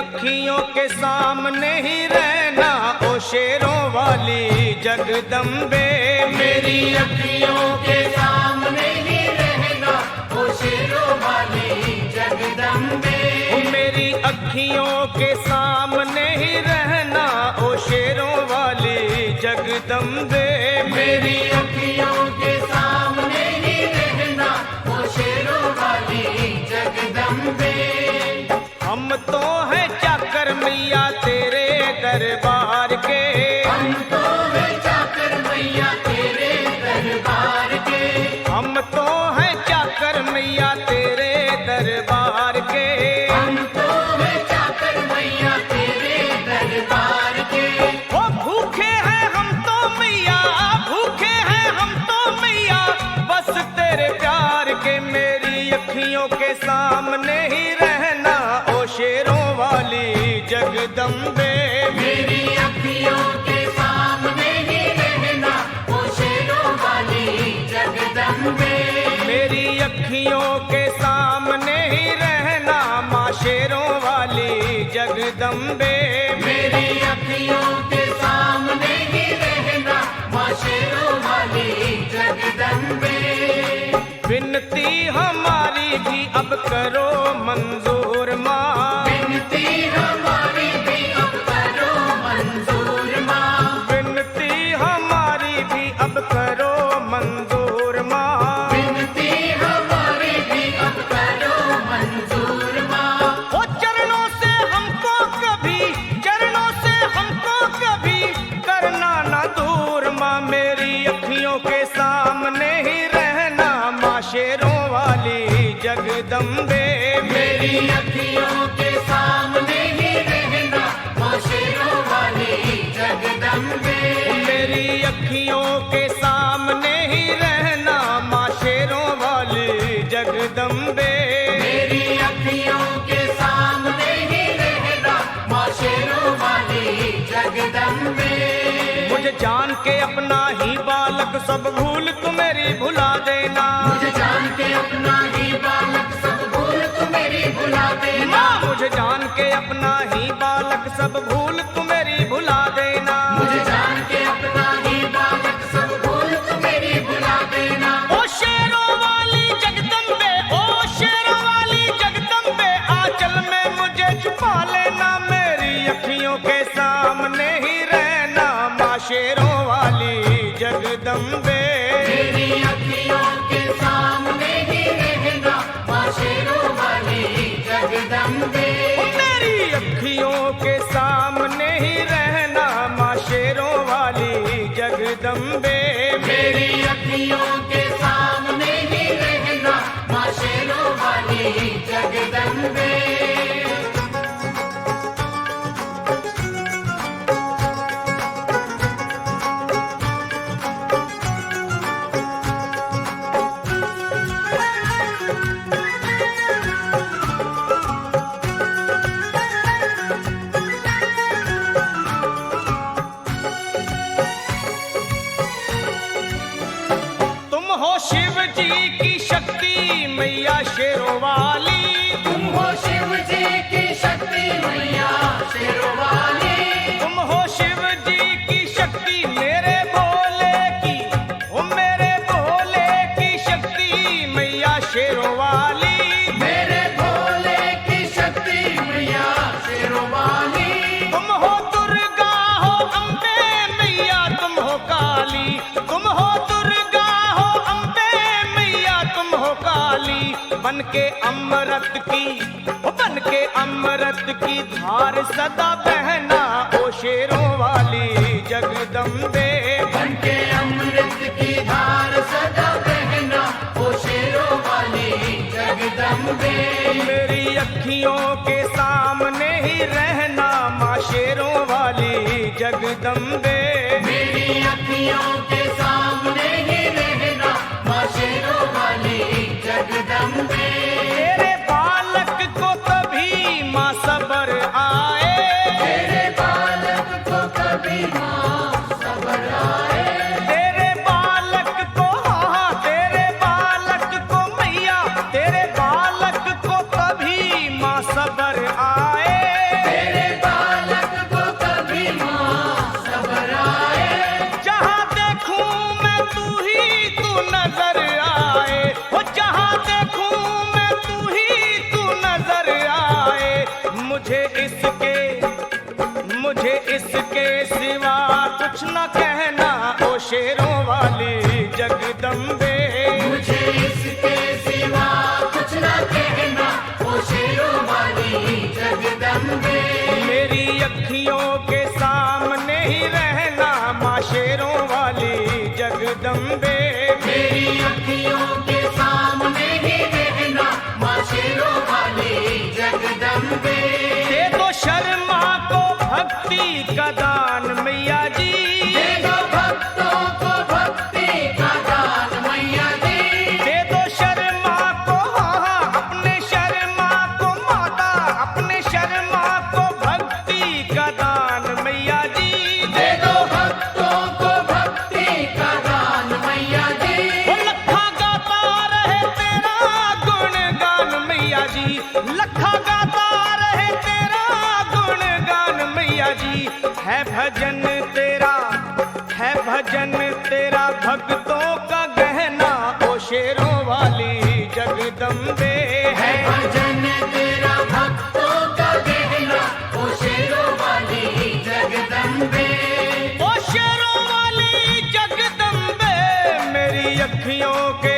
अखियों के सामने ही रहना ओ शेरों वाली जगदम्बे। मेरी अखियों के सामने ही रहना ओ शेरों वाली जगदम्बे। मेरी अखियों के सामने ही रहना ओ शेरों वाली जगदम्बे। मेरी अखियों के सामने ही रहना ओ शेरों वाली जगदम्बे। हम तो हैं चाकर मैया तेरे दरबार के। हम तो हैं चाकर मैया तेरे दरबार के। हम तो हैं चाकर मैया तेरे दरबार के। हम तो हैं चाकर मैया तेरे दरबार के। ओ भूखे हैं हम तो मैया, भूखे हैं हम तो मैया बस तेरे प्यार के। मेरी अखियों के सामने ही रहना ओ शेरों वाली जगदम्बे। मेरी अखियों के सामने ही रहना ओ शेरों वाली जगदम्बे। मेरी अखियों के सामने ही रहना माँ शेरों वाली जगदम्बे। मेरी अखियों के सामने ही रहना माँ शेरों वाली जगदम्बे। विनती हमारी भी अब करो मंजूर माँ। विनती हमारी भी अब करो मंजूर माँ। विनती हमारी भी अब करो मंजूर माँ। विनती हमारी भी अब करो मंजूर माँ। ओ चरणों से हमको कभी, चरणों से हमको कभी करना ना दूर माँ। मेरी अखियों के सामने ही रहना माँ शेरों वाली जगदम्बे। मेरी अखियों के सामने ही रहना माँ शेरों वाली जगदम्बे। मेरी अखियों के सामने ही रहना माँ शेरों वाली जगदम्बे। मेरी अखियों के सामने ही रहना माँ शेरों वाली जगदम्बे। मुझे जान के अपना ही बालक सब भूल तू मेरी भुला देना। मुझे जान के अपना ही बालक सब भूल तू मेरी भुला देना। माँ मुझे जान के अपना ही बालक सब भूल तू मेरी भुला देना। मुझे जान के अपना ही बालक सब भूल तू मेरी भुला देना। ओ शेरों वाली जगदम्बे, ओ शेरों वाली जगदम्बे आंचल में मुझे छुपा लेना। मेरी अखियों के सामने ही रहना माँ शेरों वाली जगदम्बे। मेरी अखियों के सामने ही रहना माँ शेरों वाली जगदम्बे। मेरी अखियों के सामने ही रहना माँ शेरों वाली जगदम्बे। मेरी अखियों के सामने ही रहना माँ शेरों वाली जगदम्बे। तुम हो शिव जी की शक्ति मैया शेरों वाली। तुम हो शिव जी की शक्ति मैया शेरों वाली। तुम हो शिव जी की शक्ति मेरे भोले की, ओ मेरे भोले की शक्ति मैया शेरों वाली। मेरे भोले की शक्ति मैया शेरों वाली। तुम हो दुर्गा हो अम्बे मैया तुम हो काली। तुम हो दुर्गा हो अम्बे मैया तुम हो काली। बन के अमृत की, ओ बन के अमृत की धार सदा बहना ओ शेरों वाली जगदम्बे। बन के अमृत की धार सदा बहना ओ शेरों वाली जगदम्बे। मेरी अखियों के सामने ही रहना माँ शेरों वाली जगदम्बे। मेरी अखियों के सामने ही रहना माँ शेरों वाली जगदम्बे। तेरे बालक को कभी माँ सबर आए। तेरे बालक को कभी माँ सबर आए। तेरे बालक को, हाँ तेरे बालक को मैया, तेरे बालक को कभी माँ सबर आए। कुछ न कहना ओ शेरों वाली जगदम्बे। मुझे इसके सिवा कुछ न कहना ओ शेरों वाली जगदम्बे। मेरी अखियों के सामने ही रहना माँ शेरों वाली जगदम्बे। मेरी अखियों के सामने ही रहना माँ शेरों वाली जगदम्बे। दे दो शर्मा को भक्ति का दान मैया जी। दे दो भक्तों को भक्ति का दान मैया जी। दे दो शर्मा को अपने शर्मा को माता अपने शर्मा को भक्ति का दान मैया जी। दे दो भक्तों को भक्ति का दान मैया जी। वो लखा गाता रहे तेरा गुणगान मैया जी। लखा गाता रहे तेरा गुणगान मैया जी। है भजन तेरा भक्तों का गहना ओ शेरों वाली जगदम्बे। है भजन तेरा भक्तों का गहना ओ शेरों वाली जगदम्बे। ओ शेरों वाली जगदम्बे मेरी अखियों के